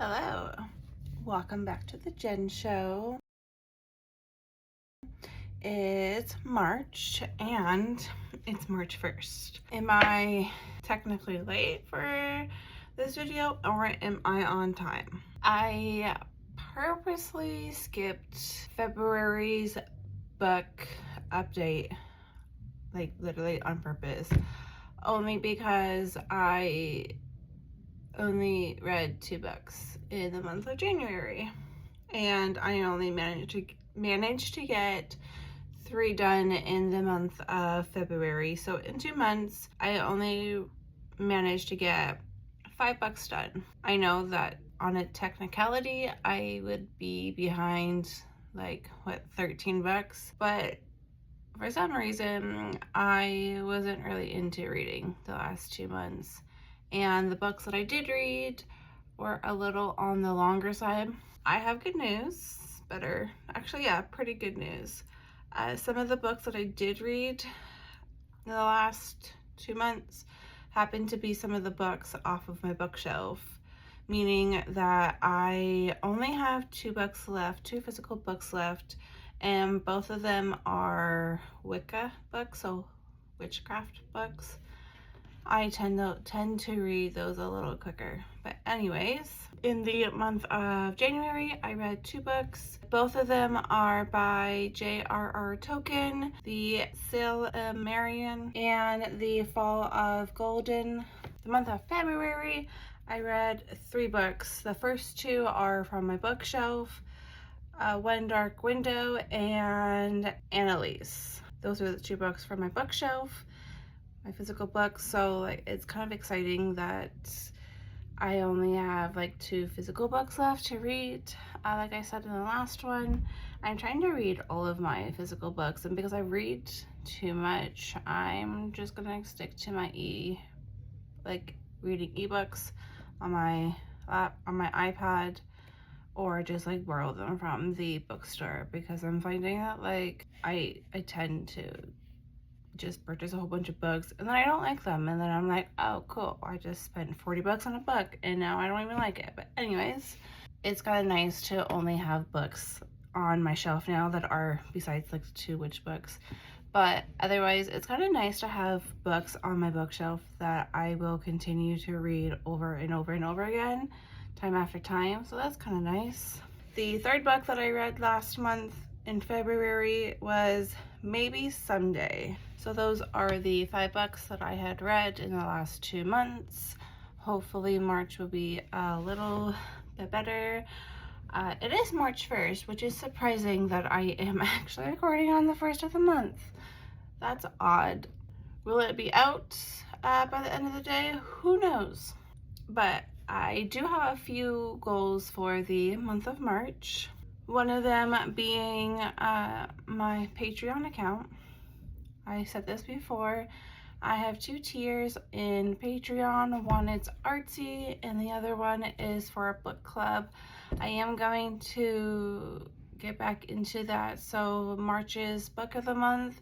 Hello, welcome back to the Jen Show. It's March and it's March 1st. Am I technically late for this video or am I on time? I purposely skipped February's book update, like literally on purpose, only because I only read 2 books in the month of January, and I only managed to get 3 done in the month of February. So in 2 months, I only managed to get 5 books done. I know that on a technicality, I would be behind like 13 books, but for some reason, I wasn't really into reading the last 2 months. And the books that I did read were a little on the longer side. I have good news, pretty good news. Some of the books that I did read in the last 2 months happened to be some of the books off of my bookshelf, meaning that I only have 2 books left, 2 physical books left, and both of them are Wicca books, so witchcraft books. I tend to read those a little quicker. But anyways, in the month of January, I read 2 books. Both of them are by J.R.R. Tolkien, The Silmarillion and The Fall of Golden. The month of February, I read 3 books. The first 2 are from my bookshelf, One Dark Window and Annalise. Those are the 2 books from my bookshelf, my physical books. So like, it's kind of exciting that I only have like 2 physical books left to read. Like I said in the last one, I'm trying to read all of my physical books, and because I read too much, I'm just gonna stick to my reading ebooks on my iPad, or just like borrow them from the bookstore, because I'm finding that like I tend to just purchase a whole bunch of books and then I don't like them, and then I'm like, oh cool, I just spent 40 bucks on a book and now I don't even like it. But anyways, it's kind of nice to only have books on my shelf now that are besides like the 2 witch books. But otherwise, it's kind of nice to have books on my bookshelf that I will continue to read over and over and over again, time after time. So that's kind of nice. The 3rd book that I read last month in February was Maybe Someday. So those are the 5 books that I had read in the last 2 months. Hopefully March will be a little bit better. It is March 1st, which is surprising that I am actually recording on the 1st of the month. That's odd. Will it be out by the end of the day? Who knows? But I do have a few goals for the month of March. One of them being my Patreon account. I said this before. I have 2 tiers in Patreon. One is artsy and the other one is for a book club. I am going to get back into that. So March's book of the month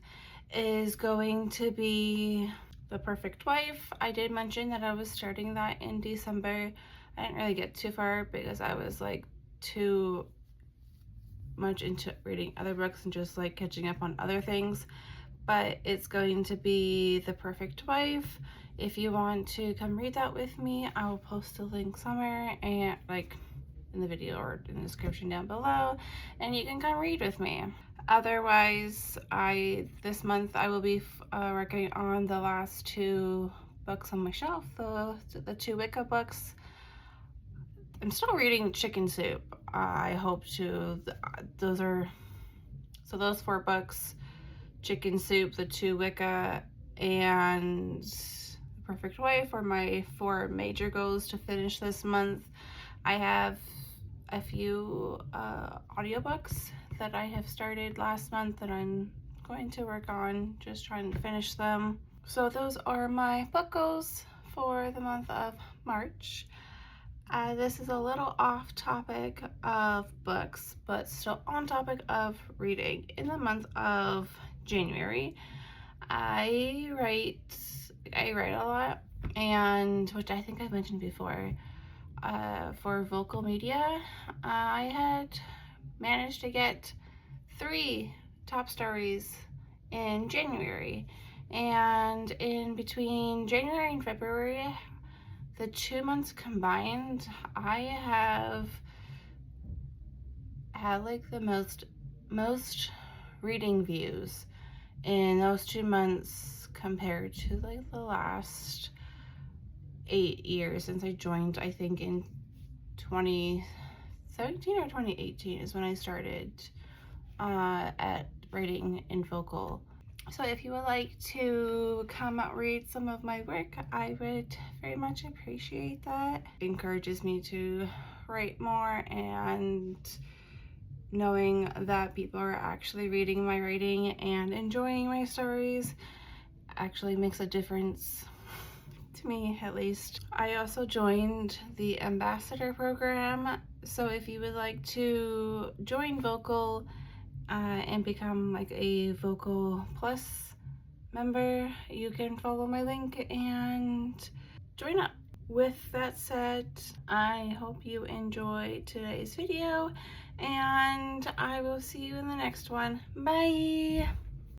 is going to be The Perfect Wife. I did mention that I was starting that in December. I didn't really get too far because I was like too much into reading other books and just like catching up on other things. But it's going to be The Perfect Wife. If you want to come read that with me, I will post a link somewhere, and like in the video or in the description down below, and you can come read with me. Otherwise, this month I will be working on the last 2 books on my shelf, the 2 Wicca books. I'm still reading Chicken Soup. I hope to, those 4 books, Chicken Soup, the 2 Wicca, and The Perfect Wife, are my 4 major goals to finish this month. I have a few audiobooks that I have started last month that I'm going to work on, just trying to finish them. So those are my book goals for the month of March. This is a little off topic of books, but still on topic of reading. In the month of January, I write a lot, and which I think I've mentioned before. for Vocal.media, I had managed to get 3 top stories in January. And in between January and February, the 2 months combined, I have had like the most reading views in those 2 months compared to like the last 8 years since I joined. I think in 2017 or 2018 is when I started at writing in Vocal. So if you would like to come read some of my work, I would very much appreciate that. It encourages me to write more, and knowing that people are actually reading my writing and enjoying my stories actually makes a difference, to me at least. I also joined the ambassador program, so if you would like to join Vocal and become like a Vocal Plus member, you can follow my link and join up. With that said, I hope you enjoyed today's video, and I will see you in the next one. Bye!